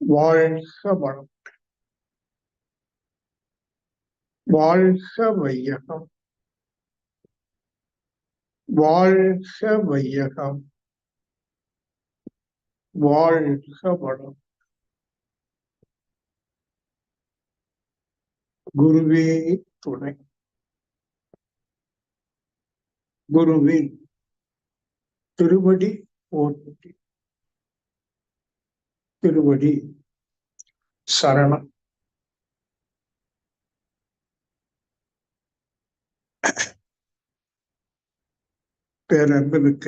வாழ்க வளம், வாழ்க வையகம், வாழ்க வையகம், வாழ்க வளம். குருவே துணை. குருவின் திருவடி போற்றி. திருவடி சரணம். பேரன்புமிக்க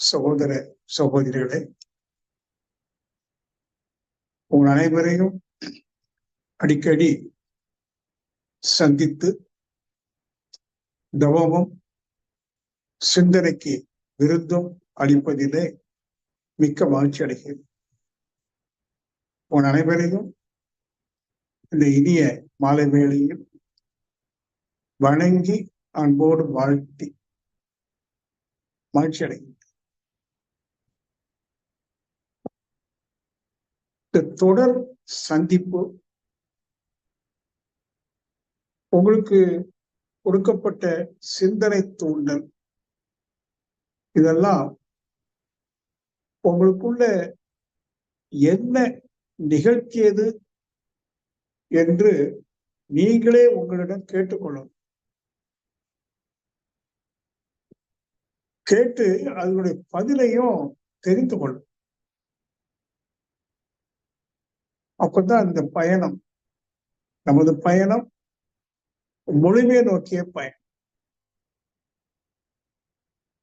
சகோதர சகோதரிகளே, உங்கள் அனைவரையும் அடிக்கடி சந்தித்து தவமும் சிந்தனைக்கு விருந்தும் அளிப்பதிலே மிக்க மகிழ்ச்சி அடைகிறேன். உன் அனைவரையும் இந்த இனிய மாலை வேளையில் வணங்கி அன்போடு வாழ்த்தி மகிழ்ச்சி அடைகிறேன். இந்த தொடர் சந்திப்பு உங்களுக்கு கொடுக்கப்பட்ட சிந்தனை தூண்டல் இதெல்லாம் உங்களுக்குள்ள என்ன நிகழ்த்தியது என்று நீங்களே உங்களிடம் கேட்டுக்கொள்ளணும். கேட்டு அதனுடைய பதிலையும் தெரிந்து கொள்ளும். அப்பதான் இந்த பயணம், நமது பயணம் முழுமையை நோக்கிய பயணம்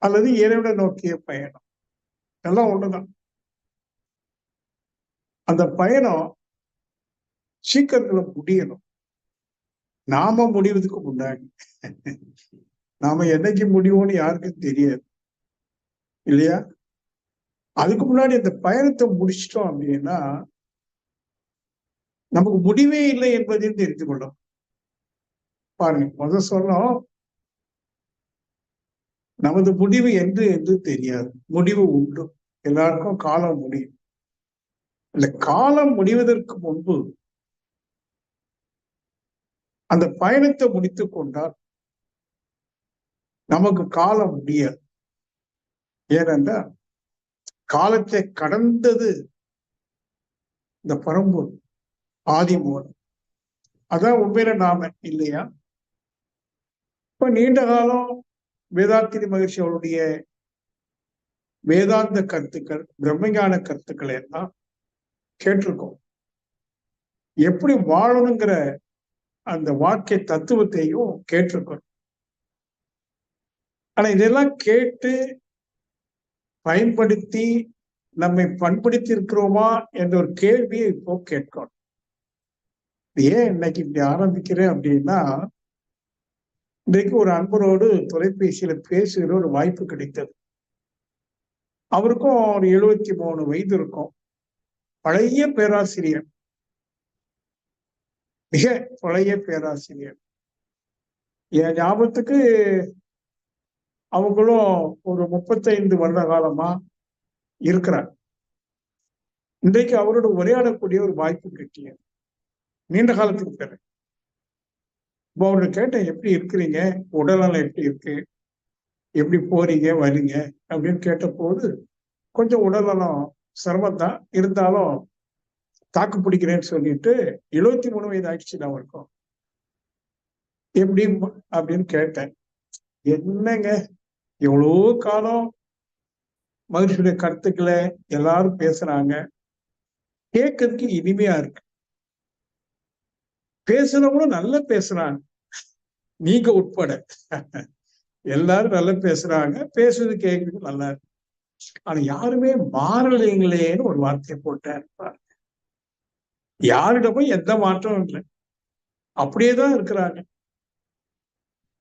அல்லது இறைவனை நோக்கிய பயணம் எல்லாம் ஒண்ணுதான். அந்த பயணம் சீக்கிரத்துல முடியணும். நாம முடிவதுக்கு முன்னாடி நாம என்னைக்கு முடிவோம்னு யாருக்கும் தெரியாது இல்லையா? அதுக்கு முன்னாடி அந்த பயணத்தை முடிச்சிட்டோம் அப்படின்னா நமக்கு முடிவே இல்லை என்பதையும் தெரிந்து கொள்ளும். பாருங்க, முதல் சொன்னோம் நமது முடிவு என்று தெரியாது. முடிவு உண்டு, எல்லாருக்கும் காலம் முடியும். இந்த காலம் முடிவதற்கு முன்பு அந்த பயணத்தை முடித்து கொண்டால் நமக்கு காலம் முடியாது. ஏனென்றால் காலத்தை கடந்தது இந்த பரம்பொருள் ஆதி மூலம். அதான் உண்மையில நாம இல்லையா? இப்ப நீண்ட காலம் வேதாத்திரி மகிழ்ச்சி அவருடைய வேதாந்த கருத்துக்கள், பிரம்மஞான கருத்துக்களை எல்லாம் கேட்டிருக்கோம். எப்படி வாழணுங்கிற அந்த வாழ்க்கை தத்துவத்தையும் கேட்டிருக்கோம். ஆனா இதெல்லாம் கேட்டு பயன்படுத்தி நம்மை பண்படுத்தி இருக்கிறோமா என்ற ஒரு கேள்வியை இப்போ கேட்கணும். ஏன் இன்னைக்கு இப்படி ஆரம்பிக்கிறேன் அப்படின்னா, இன்றைக்கு ஒரு அன்பரோடு தொலைபேசியில பேசுகிற ஒரு வாய்ப்பு கிடைத்தது. அவருக்கும் ஒரு 73 வயது இருக்கும். பழைய பேராசிரியர், மிக பழைய பேராசிரியர். என் ஞாபகத்துக்கு அவங்களும் ஒரு 35 வருட காலமா இருக்கிறார். இன்றைக்கு அவரோட உரையாடக்கூடிய ஒரு வாய்ப்பு கிட்டியது நீண்ட காலத்துக்கு பிறகு. இப்போ அவர்கிட்ட கேட்டேன், எப்படி இருக்கிறீங்க, உடல்நலம் எப்படி இருக்கு, எப்படி போறீங்க வரீங்க அப்படின்னு கேட்ட போது, கொஞ்சம் உடல்நலம் சிரமம்தான், இருந்தாலும் தாக்கு பிடிக்கிறேன்னு சொல்லிட்டு 73 வயது ஆயிடுச்சு நான் இருக்கும். எப்படி அப்படின்னு கேட்டேன். என்னங்க, எவ்வளோ காலம் மகிழ்ச்சியுடைய கருத்துக்களை எல்லாரும் பேசுறாங்க, கேட்கறதுக்கு இனிமையா இருக்கு. பேசுறவங்களும் நல்லா பேசுறாங்க, நீங்க உட்பட எல்லாரும் நல்லா பேசுறாங்க, பேசுறது கேட்கறதுக்கு நல்லா இருக்கு. ஆனா யாருமே மாறலைங்களேன்னு ஒரு வார்த்தையை போட்டேன். யாரிடமும் எந்த மாற்றமும் இல்லை, அப்படியேதான் இருக்கிறாங்க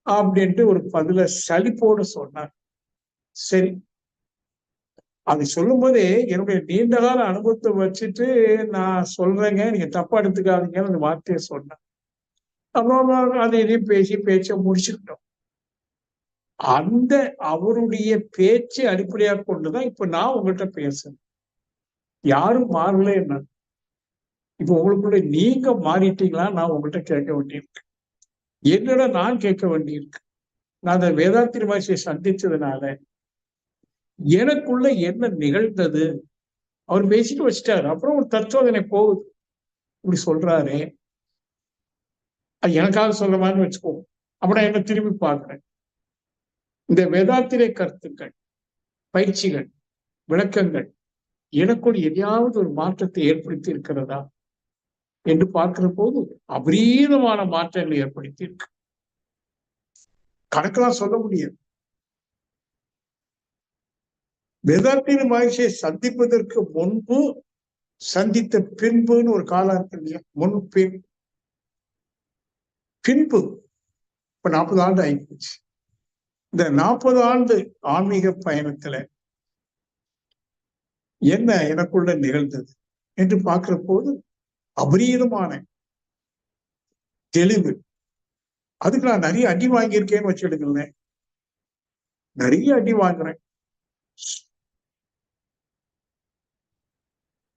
அப்படின்ட்டு ஒரு பதில சலிப்போடு சொன்னார். சரி, அதை சொல்லும் போதே என்னுடைய நீண்ட கால அனுபவத்தை வச்சுட்டு நான் சொல்றேங்க, நீங்க தப்பா எடுத்துக்காதீங்கன்னு அந்த வார்த்தையை சொன்னேன். அப்புறம் அதை இதையும் பேச்சை முடிச்சுக்கிட்டோம். அந்த அவருடைய பேச்சை அடிப்படையாக கொண்டுதான் இப்ப நான் உங்கள்கிட்ட பேசுறேன். யாரும் மாறல என்ன. இப்ப உங்களுக்குள்ள நீங்க மாறிட்டீங்களா நான் உங்கள்கிட்ட கேட்க வேண்டியிருக்கு. என்னோட நான் கேட்க வேண்டியிருக்கு. நான் அந்த வேதாத்திரி மகர்ஷியை சந்திச்சதுனால எனக்குள்ள என்ன நிகழ்ந்தது. அவர் பேசிட்டு வச்சுட்டாரு. அப்புறம் ஒரு தற்சோதனை போகுது. இப்படி சொல்றாரு, அது எனக்காக சொல்றமான்னு வச்சுக்கோங்க. அப்புறம் என்ன திரும்பி பார்க்கிறேன். இந்த வேதாத்திரை கருத்துக்கள், பயிற்சிகள், விளக்கங்கள் எனக்குள் எதையாவது ஒரு மாற்றத்தை ஏற்படுத்தி இருக்கிறதா என்று பார்க்கிற போது அபரீதமான மாற்றங்களை ஏற்படுத்தி இருக்கு. கணக்கெல்லாம் சொல்ல முடியாது. வேதாத்திரி மகிழ்ச்சியை சந்திப்பதற்கு முன்பு சந்தித்த பின்புன்னு ஒரு காலம் இருக்கு இல்லையா? முன் பின்பு இப்ப 40 ஆண்டு ஆயிப்போச்சு. இந்த 40 ஆண்டு ஆன்மீக பயணத்துல என்ன எனக்குள்ள நிகழ்ந்தது என்று பார்க்கிற போது அபரீதமான தெளிவு. அதுக்கு நான் நிறைய அடி வாங்கியிருக்கேன்னு வச்சுடுங்களேன். நிறைய அடி வாங்குறேன்.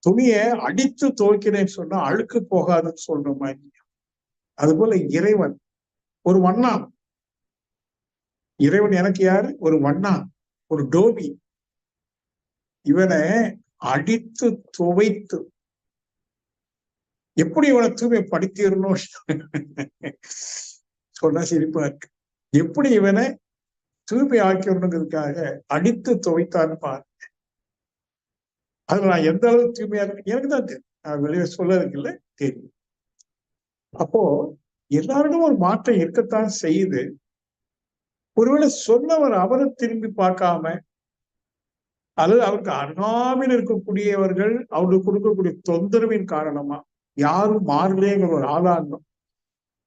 துணிய அடித்து துவைக்கிறேன்னு சொன்னா அழுக்கு போகாதுன்னு சொல்ற மாதிரி. அது போல இறைவன் ஒரு வண்ணான். இறைவன் எனக்கு யாரு? ஒரு வண்ணான், ஒரு டோபி. இவனை அடித்து துவைத்து எப்படி இவனை தூய்மைப்படுத்திடணும் சொன்னா சிரிப்பா இருக்கு. எப்படி இவனை தூய்மை ஆக்கிடணுங்கிறதுக்காக அடித்து துவைத்தான்னு பாரு. அது நான் எந்த அளவுக்கு தூய்மையா இருக்கு எனக்கு தான் தெரியும். நான் வெளியே சொல்லறதுக்கு இல்லை, தெரியும். அப்போ எல்லாருக்கும் ஒரு மாற்றம் இருக்கத்தான் செய்யுது. ஒருவேளை சொன்னவர் அவரை திரும்பி பார்க்காம அல்லது அவருக்கு அருகாமையில் இருக்கக்கூடியவர்கள் அவருக்கு கொடுக்கக்கூடிய தொந்தரவின் காரணமா யாரும் மாறலேங்கிற ஒரு ஆதாரம்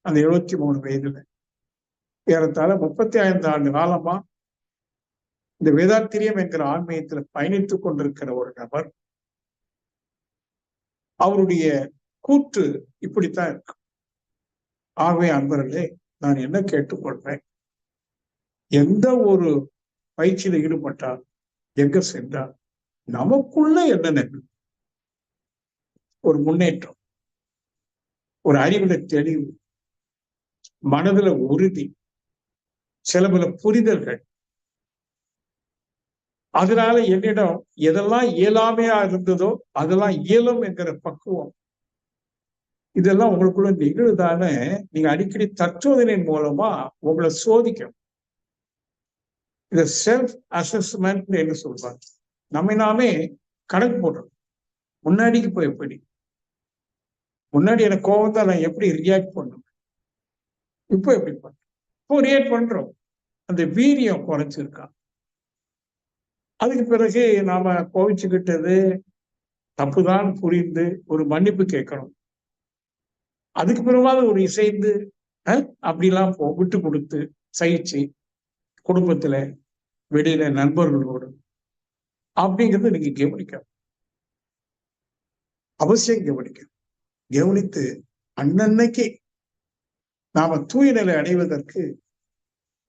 அந்த 73 வயதுல ஏறத்தாழ 35 ஆண்டு காலமா இந்த வேதாத்திரியம் என்கிற ஆன்மீகத்துல பயணித்துக் கொண்டிருக்கிற ஒரு நபர், அவருடைய கூற்று இப்படித்தான் இருக்கு. ஆகவே அன்பர்களே, நான் என்ன கேட்டுக்கொள்றேன், எந்த ஒரு பயிற்சியில ஈடுபட்டால் எங்க சென்றால் நமக்குள்ள என்ன ஒரு முன்னேற்றம், ஒரு அறிவுல தெளிவு, மனதுல உறுதி, சில பல புரிதல்கள், அதனால என்னிடம் எதெல்லாம் இயலாமையா இருந்ததோ அதெல்லாம் இயலும் என்கிற பக்குவம், இதெல்லாம் உங்களுக்குள்ள நிகழ்தான நீங்க அடிக்கடி தற்சோதனையின் மூலமா உங்களை சோதிக்கணும். இத செல்ஃப் அசஸ்மெண்ட் என்று சொல்றாங்க. நம்ம நாமே கணக்கு போடுறோம். முன்னாடிக்கு போய் எப்படி, முன்னாடி எனக்கு கோபம் தான், நான் எப்படி ரியாக்ட் பண்ணுவேன், இப்போ எப்படி பண்றோம், இப்போ ரியாக்ட் பண்றோம். அந்த வீரியம் குறைச்சிருக்கா. அதுக்கு பிறகு நாம கோவிச்சுக்கிட்டது தப்புதான் புரிந்து ஒரு மன்னிப்பு கேட்கணும். அதுக்கு பிறகு ஒரு இசைந்து அப்படிலாம் விட்டு கொடுத்து சகிச்சு குடும்பத்துல வெளியில நண்பர்களோடு அப்படிங்கிறது நீங்க கவனிக்கணும், அவசியம் கவனிக்கணும். கவனித்து அன்னன்னைக்கு நாம தூய நிலை அடைவதற்கு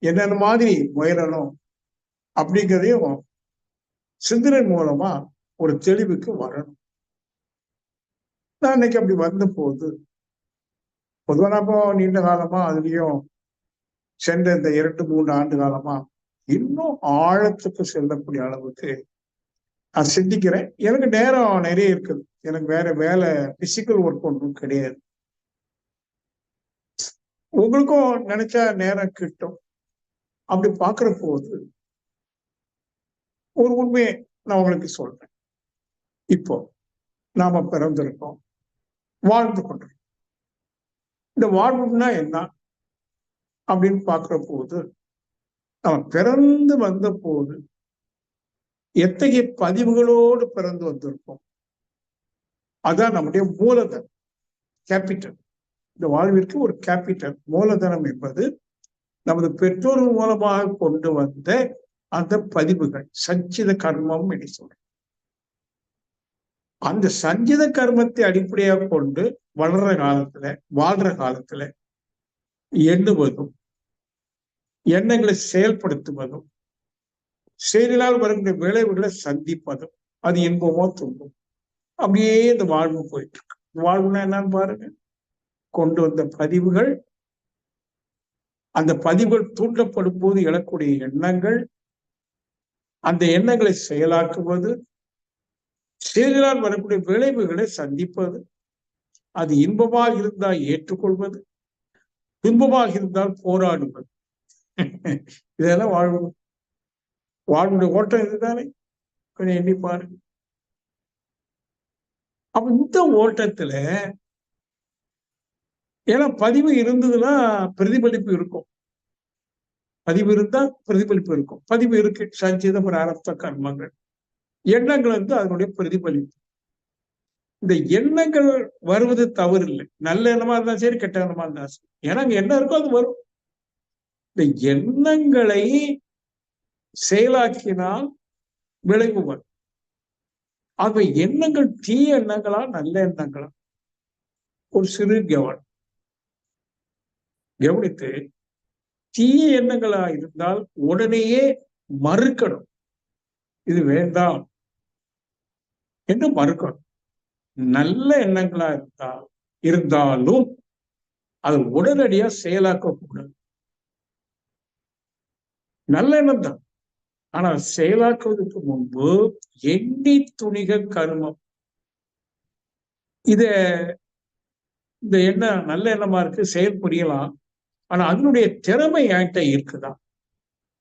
என்னென்ன மாதிரி முயலணும் அப்படிங்கிறதையும் சிந்தனை மூலமா ஒரு தெளிவுக்கு வரணும். நான் இன்னைக்கு அப்படி வந்த போது பொதுவாக நீண்ட காலமா அதுலயும் சென்ற இந்த 2-3 ஆண்டு காலமா இன்னும் ஆழத்துக்கு செல்லக்கூடிய அளவுக்கு நான் சிந்திக்கிறேன். எனக்கு நேரம் நிறைய இருக்குது. எனக்கு வேற வேலை, பிசிக்கல் ஒர்க் ஒன்றும் கிடையாது. உங்களுக்கும் நினைச்சா நேரம் கிட்டும். அப்படி பார்க்கிற போது ஒரு உண்மையை நான் உங்களுக்கு சொல்றேன். இப்போ நாம பிறந்திருக்கோம், வாழ்ந்து கொண்டிருக்கோம். இந்த வாழ்வுன்னா என்ன அப்படின்னு பார்க்கிற போது நம்ம பிறந்து வந்த போது எத்தகைய பதிவுகளோடு பிறந்து வந்திருக்கோம், அதான் நம்முடைய மூலதனம், கேபிட்டல். இந்த வாழ்விற்கு ஒரு கேபிட்டல், மூலதனம் என்பது நமது பெற்றோர்கள் மூலமாக கொண்டு வந்த அந்த பதிவுகள், சஞ்சித கர்மம் என்று சொல்றோம். அந்த சஞ்சித கர்மத்தை அடிப்படையாக கொண்டு வளர்ற காலத்துல, வாழ்ற காலத்துல எண்ணுவதும் எண்ணங்களை செயல்படுத்துவதும் செயலால் வருகின்ற விளைவுகளை சந்திப்பதும், அது இன்பமோ துன்பம், அப்படியே இந்த வாழ்வு போயிட்டு இருக்கு. வாழ்வுனா என்னன்னு பாருங்க. கொண்டு வந்த பதிவுகள், அந்த பதிவுகள் தூண்டப்படும் போது எழக்கூடிய எண்ணங்கள், அந்த எண்ணங்களை செயலாக்குவது, செயலால் வரக்கூடிய விளைவுகளை சந்திப்பது, அது இன்பமாக இருந்தால் ஏற்றுக்கொள்வது, துன்பமாக இருந்தால் போராடுவது. இதெல்லாம் வாழ்வு. வாழ்வுடைய ஓட்டம் இதுதானே. கொஞ்சம் எண்ணி பாருங்க. அப்ப இந்த ஓட்டத்துல ஏன்னா பதிவு இருந்ததுன்னா பிரதிபலிப்பு இருக்கும். பதிவு இருந்தா பிரதிபலிப்பு இருக்கும். பதிவு இருக்கு, சஞ்சித பிராரப்த கர்மங்கள். எண்ணங்கள் வந்து அதனுடைய பிரதிபலிப்பு. இந்த எண்ணங்கள் வருவது தவறு இல்லை. நல்ல எண்ணமா இருந்தாலும் சரி, கெட்ட எண்ணமா இருந்தாலும் சரி. ஏன்னா அங்க என்ன இருக்கோ அது வரும். இந்த எண்ணங்களை செயலாக்கினால் விளைவு வரும். ஆக எண்ணங்கள் தீய எண்ணங்களா நல்ல எண்ணங்களா ஒரு சிறு கவனித்து, தீய எண்ணங்களா இருந்தால் உடனேயே மறுக்கணும். இது வேண்டாம் என்று மறுக்கணும். நல்ல எண்ணங்களா இருந்தாலும் அது உடனடியா செயலாக்கக்கூடாது. நல்ல எண்ணம் தான், ஆனால் செயலாக்குவதற்கு முன்பு எண்ணி துணிக கருமம். இந்த எண்ணம் நல்ல எண்ணமா இருக்கு, செயல் புரியலாம். ஆனா அதனுடைய திறமை என்கிட்ட இருக்குதா?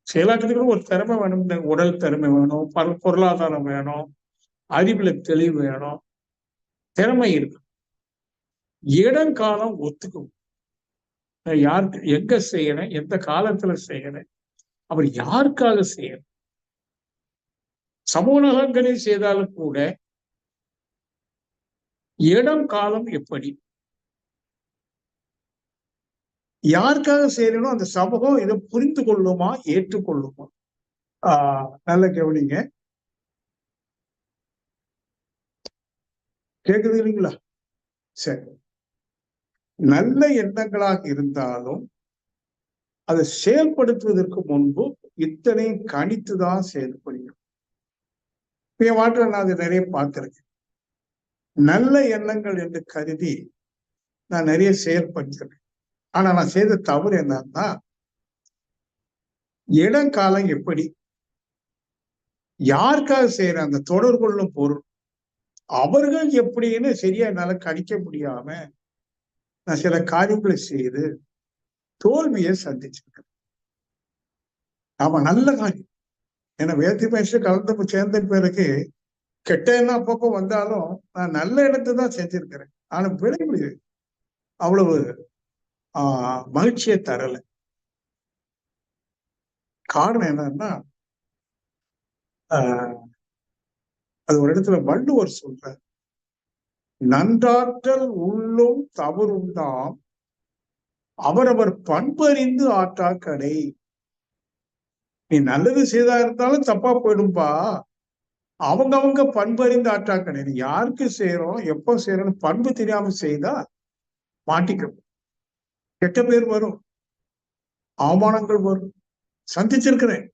செயலாக்குறதுக்கு ஒரு திறமை வேணும். இந்த உடல் திறமை வேணும், பொருளாதாரம் வேணும், அறிவுல தெளிவு வேணும், திறமை இருக்கு. இடம் காலம் ஒத்துக்கும். யாருக்கு எங்க செய்யறேன், எந்த காலத்துல செய்யறேன், அவர் யாருக்காக செய்யறேன். சமூக நலன்களில் செய்தாலும் கூட இடம் காலம் எப்படி, யாருக்காக செய்யறனோ அந்த சமூகம் இதை புரிந்து கொள்ளுமா, ஏற்றுக்கொள்ளுமா? நல்ல கவனிங்க. கேக்குது இல்லைங்களா? சரி. நல்ல எண்ணங்களாக இருந்தாலும் அதை செயல்படுத்துவதற்கு முன்பு இத்தனை கணித்துதான் செயல்படுகிறோம். என் வாழ்க்கையில் நான் அதை நிறைய பார்த்திருக்கேன். நல்ல எண்ணங்கள் என்று கருதி நான் நிறைய செயல்படுத்துறேன். ஆனா நான் செய்த தவறு என்னன்னா, இடம் காலம் எப்படி, யாருக்காக செய்யற அந்த தொடர்புள்ளும் பொருள், அவர்கள் எப்படின்னு சரியா என்னால கணிக்க முடியாம நான் சில காரியங்களை செய்து தோல்வியை சந்திச்சிருக்கேன். ஆமா, நல்ல காரியம். ஏன்னா வேத்தி பயிற்சி கலந்து சேர்ந்த பிறகு கெட்ட எண்ணம் அப்பப்போ வந்தாலும் நான் நல்ல இடத்தை தான் செஞ்சிருக்கிறேன். ஆனா விளைவு அவ்வளவு மகிழ்ச்சியை தரல. காரணம் என்னன்னா, அது ஒரு இடத்துல வள்ளுவர் சொல்ற, நன்றாற்றல் உள்ளும் தவறுண்டாம் அவரவர் பண்பறிந்து ஆற்றா கடை. நீ நல்லது செய்தா இருந்தாலும் தப்பா போயிடும்பா. அவங்க பண்பறிந்து ஆற்றா கடை. நீ யாருக்கு செய்யறோம், எப்போ செய்யறோம் பண்பு தெரியாம செய்தா மாட்டிக்கும். கெட்ட பேர் வரும், அவமானங்கள் வரும். சந்திச்சிருக்கிறேன்.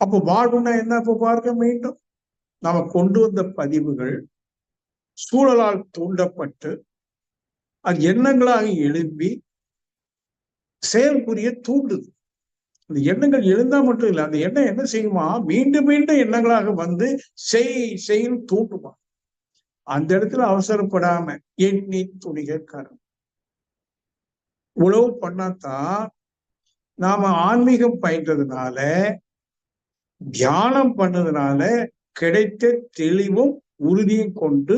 அப்போ வாழ்வுன்னா என்ன? இப்ப பாருங்க, மீண்டும் நாம கொண்டு வந்த பதிவுகள் சூழலால் தூண்டப்பட்டு அது எண்ணங்களாக எழும்பி செயல் புரிய தூண்டுது. அந்த எண்ணங்கள் எழுந்தா மட்டும் இல்லை, அந்த எண்ணம் என்ன செய்யுமா, மீண்டும் மீண்டும் எண்ணங்களாக வந்து செயல் தூண்டுமா. அந்த இடத்துல அவசரப்படாம எண்ணி துணிக கரும். உழவு பண்ணாதான் நாம ஆன்மீகம் பயின்றதுனால, தியானம் பண்ணதுனால கிடைத்த தெளிவும் உறுதியும் கொண்டு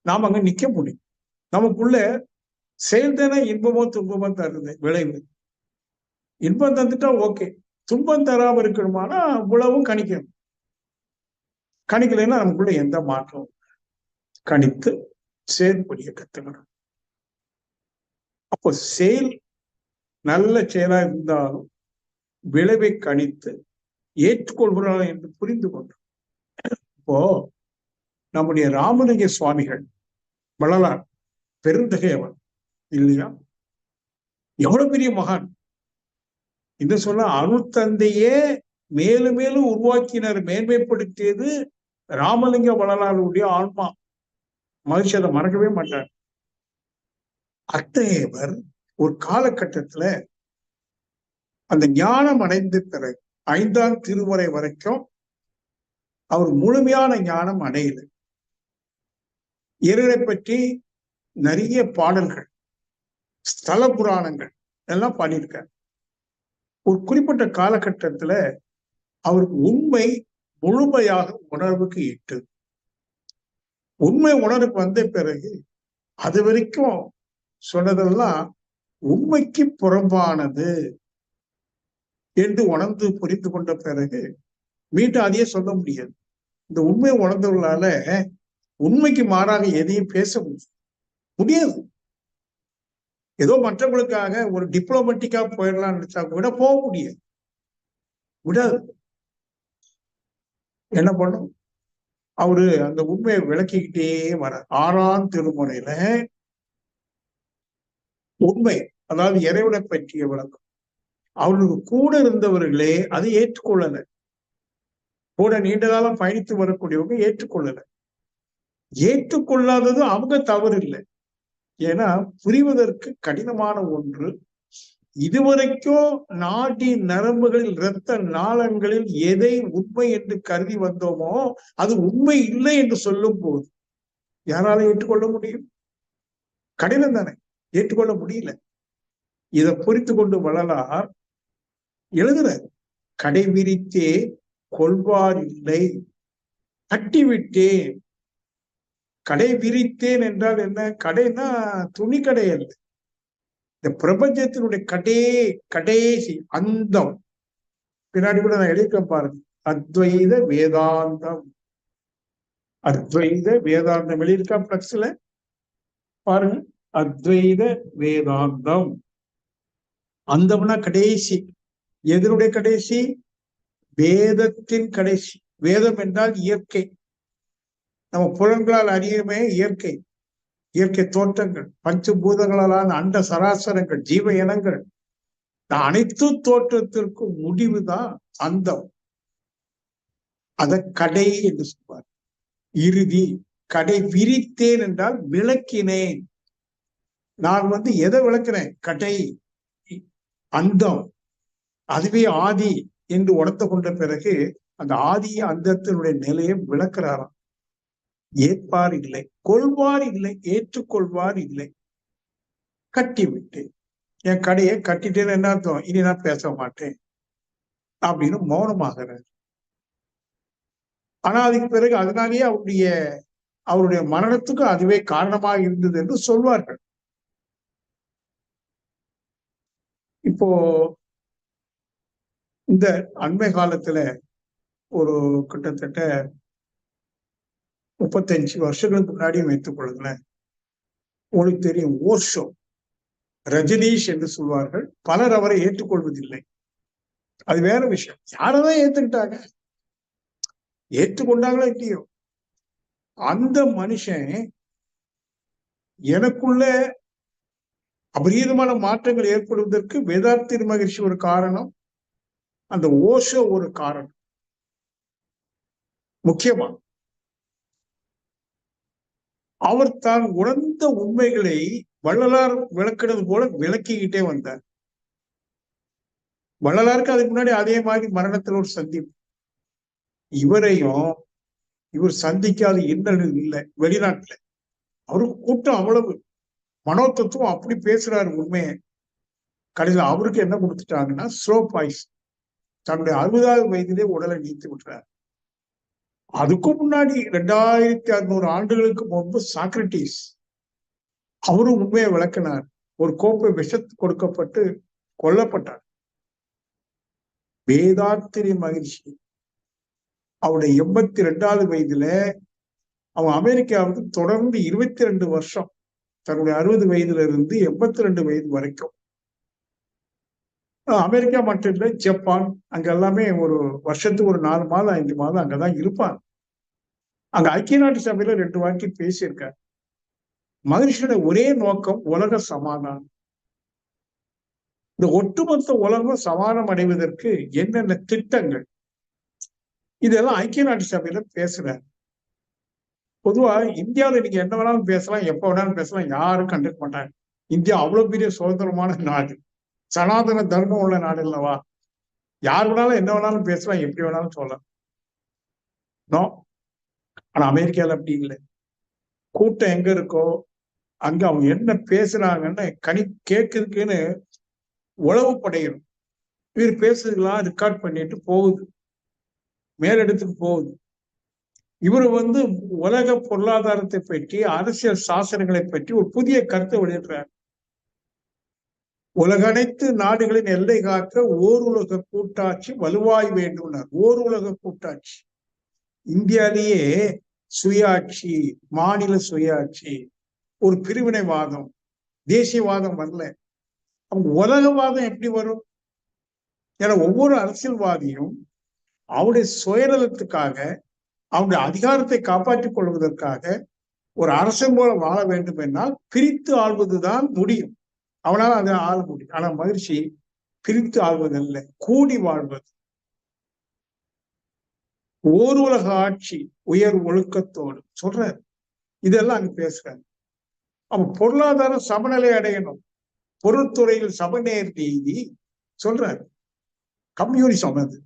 நாம் அங்க நிக்க முடியும். நமக்குள்ள செயல்தானே இன்பமோ துன்பமோ தருது விளைவு. இன்பம் தந்துட்டா ஓகே, துன்பம் தராம இருக்கணுமானா உழவும் கணிக்கணும். கணிக்கலைன்னா நமக்குள்ள எந்த மாற்றம். கணித்து செயல்படிய கத்துக்கணும். அப்போ செயல் நல்ல செயலா இருந்தாலும் விளைவை கணித்து ஏற்றுக்கொள்கிறான் என்று புரிந்து கொண்டோம். இப்போ நம்முடைய ராமலிங்க சுவாமிகள் வள்ளலார் பெருந்தகையவன் இல்லையா? எவ்வளவு பெரிய மகான். இந்த சொன்ன அருட்தந்தையே மேலும் மேலும் உருவாக்கினர், மேன்மைப்படுத்தியது ராமலிங்க வள்ளலாருடைய ஆன்மா. மகிழ்ச்சி அதை மறக்கவே மாட்டார். அத்தகையவர் ஒரு காலகட்டத்துல அந்த ஞானம் அடைந்த பிறகு 5ஆம் திருமுறை வரைக்கும் அவர் முழுமையான ஞானம் அடையல. இறைவனை பற்றி நிறைய பாடல்கள், ஸ்தல புராணங்கள் எல்லாம் பாடியிருக்கார். ஒரு குறிப்பிட்ட காலகட்டத்துல அவருக்கு உண்மை முழுமையாக உணர்வுக்கு இட்டு, உண்மை உணர்வுக்கு வந்த பிறகு அது வரைக்கும் சொன்னதெல்லாம் உண்மைக்கு புறம்பானது என்று உணர்ந்து புரிந்து கொண்ட பிறகு மீண்டும் அதையே சொல்ல முடியாது. இந்த உண்மையை உணர்ந்தவர்களால உண்மைக்கு மாறாக எதையும் பேச முடியாது. ஏதோ மற்றவங்களுக்காக ஒரு டிப்ளமேட்டிக்கா போயிடலாம் நினைச்சா கூட போக முடியாது, விடாது. என்ன பண்ணும்? அவரு அந்த உண்மையை விளக்கிக்கிட்டே வர 6ஆம் திருமுறையில உண்மை, அதாவது இறைவனை பற்றிய விளக்கம். அவர்களுக்கு கூட இருந்தவர்களே அதை ஏற்றுக்கொள்ளல. கூட நீண்ட காலம் பயணித்து வரக்கூடியவங்க ஏற்றுக்கொள்ளல. ஏற்றுக்கொள்ளாதது அவங்க தவறு இல்லை. ஏன்னா புரிவதற்கு கடினமான ஒன்று. இதுவரைக்கும் நாடி நரம்புகளில், இரத்த நாளங்களில் எதை உண்மை என்று கருதி வந்தோமோ அது உண்மை இல்லை என்று சொல்லும் போது யாரால ஏற்றுக்கொள்ள முடியும்? கடினம் தானே, ஏற்றுக்கொள்ள முடியல. இதை புரிந்து கொண்டு வள்ளலார் எழுதுறார், கடை விரித்தே கொள்வார் இல்லை, கட்டிவிட்டேன். கடை விரித்தேன் என்றால் என்ன? கடைனா துணி கடை அல்ல. இந்த பிரபஞ்சத்தினுடைய கடைசி அந்தம். பின்னாடி கூட நான் எழுதிக்க பாருங்க, அத்வைத வேதாந்தம். அத்வைத வேதாந்தம் எழுதியிருக்கா பிளக்ஸ்ல பாருங்க, அத்வைத வேதாந்தம். அந்தம்னா கடைசி. எதனுடைய கடைசி? வேதத்தின் கடைசி. வேதம் என்றால் இயற்கை. நம்ம புலன்களால் அறியுமே இயற்கை, இயற்கை தோற்றங்கள், பஞ்சபூதங்களாலான அண்ட சராசரங்கள், ஜீவ இனங்கள், அனைத்து தோற்றத்திற்கும் முடிவுதான் அந்தம். அத கடை என்று சொல்வார். இறுதி. கடை விரித்தேன் என்றால் விளக்கினேன். நான் எதை விளக்குறேன்? கடை, அந்தம். அதுவே ஆதி என்று உணர்ந்து கொண்ட பிறகு அந்த ஆதி அந்தத்தினுடைய நிலையை விளக்குறாராம். ஏற்பார் இல்லை, கொள்வார் இல்லை, ஏற்றுக்கொள்வார் இல்லை. கட்டிவிட்டு, என் கடையை கட்டிட்டேன்னு என்ன அர்த்தம்? இனி நான் பேச மாட்டேன் அப்படின்னு மௌனமாகிறார். ஆனா அதுக்கு பிறகு அதனாலேயே அவருடைய மரணத்துக்கு அதுவே காரணமாக இருந்தது என்று சொல்வார்கள். இப்போ இந்த அண்மை காலத்துல ஒரு கிட்டத்தட்ட 35 வருஷங்களுக்கு முன்னாடியும் வைத்துக் கொள்ளுங்களேன், உங்களுக்கு தெரியும், ஓஷோ, ரஜினீஷ் என்று சொல்வார்கள். பலர் அவரை ஏற்றுக்கொள்வதில்லை. அது வேற விஷயம். யாரதான் ஏத்துக்கிட்டாங்க, ஏற்றுக்கொண்டாங்களோ இல்லையோ, அந்த மனுஷன் எனக்குள்ள அபரீதமான மாற்றங்கள் ஏற்படுவதற்கு வேதாத்திரி மகிழ்ச்சி ஒரு காரணம், அந்த ஓஷோ ஒரு காரணம். முக்கியமா அவர் தான் உணர்ந்த உண்மைகளை வள்ளலார் விளக்குறது போல விளக்கிக்கிட்டே வந்தார். வள்ளலாருக்கு அதுக்கு முன்னாடி அதே மாதிரி மரணத்தில் ஒரு சந்திப்பு. இவர் சந்திக்காத இன்னல் இல்லை வெளிநாட்டுல. அவருக்கு கூட்டம் அவ்வளவு, மனோ தத்துவம் அப்படி பேசுறாரு உண்மையை. கடைசியில் அவருக்கு என்ன கொடுத்துட்டாங்கன்னா ஸ்லோ பாய்சன். தன்னுடைய 60வது வயதிலே உடலை நீத்து விட்டுறாரு. அதுக்கும் முன்னாடி 2600 ஆண்டுகளுக்கு முன்பு சாக்ரட்டிஸ், அவரும் உண்மையை விளக்கினார். ஒரு கோப்பை விஷத்து கொடுக்கப்பட்டு கொல்லப்பட்டார். வேதாத்திரி மகிழ்ச்சி அவருடைய 82வது வயதுல அவன் அமெரிக்காவுக்கு தொடர்ந்து 22 வருஷம், தன்னுடைய 60 வயதுல இருந்து 82 வயது வரைக்கும், அமெரிக்கா மட்டும் இல்லை, ஜப்பான், அங்க எல்லாமே ஒரு வருஷத்துக்கு ஒரு 4 மாதம் 5 மாதம் அங்கதான் இருப்பாங்க. அங்க ஐக்கிய நாட்டு சபையில 2 வாட்டி பேசியிருக்கார். மகிழ்ச்சியோட ஒரே நோக்கம் உலக சமாதானம். இந்த ஒட்டுமொத்த உலகம் சமாதானம் அடைவதற்கு என்னென்ன திட்டங்கள், இதெல்லாம் ஐக்கிய நாட்டு சபையில பேசுறாரு. பொதுவா இந்தியாவில நீங்க என்ன வேணாலும் பேசலாம், எப்ப வேணாலும் பேசலாம், யாரும் கண்டுக்க மாட்டாங்க. இந்தியா அவ்வளவு பெரிய சுதந்திரமான நாடு, சனாதன தர்மம் உள்ள நாடு அல்லவா. யார் வேணாலும் என்ன வேணாலும் பேசலாம், எப்படி வேணாலும் சொல்லலாம். நோ. ஆனா அமெரிக்கால அப்படி இல்லை. கூட்டம் எங்க இருக்கோ அங்க அவங்க என்ன பேசுறாங்கன்னு கேட்கறதுக்குன்னு உளவு படையணும். இவர் பேசுறதுலாம் ரெக்கார்ட் பண்ணிட்டு போகுது, மேலிடத்துக்கு போகுது. இவர் உலக பொருளாதாரத்தை பற்றி, அரசியல் சாசனங்களை பற்றி ஒரு புதிய கருத்தை வெளியிடுறார். உலக அனைத்து நாடுகளின் எல்லை காக்க ஓர் உலக கூட்டாட்சி வலுவாய் வேண்டும். ஓர் உலக கூட்டாட்சி. இந்தியாலேயே சுயாட்சி, மாநில சுயாட்சி, ஒரு பிரிவினைவாதம், தேசியவாதம் வரல. உலகவாதம் எப்படி வரும்? ஏன்னா ஒவ்வொரு அரசியல்வாதியும் அவருடைய சுயநலத்துக்காக, அவருடைய அதிகாரத்தை காப்பாற்றிக் கொள்வதற்காக ஒரு அரசன் போல வாழ வேண்டும் என்றால் பிரித்து ஆள்வதுதான் முடியும். அவனால் அதை ஆள முடியும். ஆனா மகிழ்ச்சி பிரித்து ஆள்வதல்ல, கூடி வாழ்வது. ஓர் உலக ஆட்சி உயர் ஒழுக்கத்தோடு சொல்றாரு. இதெல்லாம் அங்க பேசுறாரு. அவன் பொருளாதார சமநிலை அடையணும், பொருள்துறையில் சமநேர் நீதி சொல்றாரு. கம்யூனிசம் அது.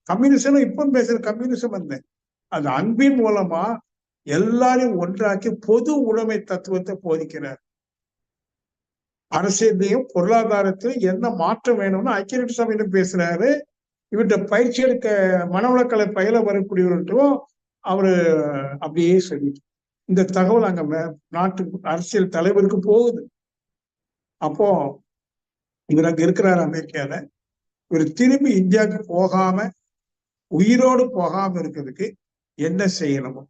கம்யூனிசம் இப்ப பேசுற கம்யூனிசம் அல்ல. அது அன்பின் மூலமா எல்லாரையும் ஒன்றாக்கி பொது உடைமை தத்துவத்தை போதிக்கிறார். அரசியலையும் பொருளாதாரத்திலும் என்ன மாற்றம் வேணும்னு ஐக்கிய நாட்டு சபையில பேசுறாரு. இவர்கிட்ட பயிற்சி எடுக்க மனவளக்கலை பயில வரக்கூடியவர்களும் அவரு அப்படியே சொல்லிட்டு இந்த தகவல் அங்க நாட்டு அரசியல் தலைவருக்கு போகுது. அப்போ இவர் அங்க இருக்கிறாரு அமெரிக்கால. இவர் திரும்பி இந்தியாவுக்கு போகாம, உயிரோடு போகாம இருக்கிறதுக்கு என்ன செய்யணுமோ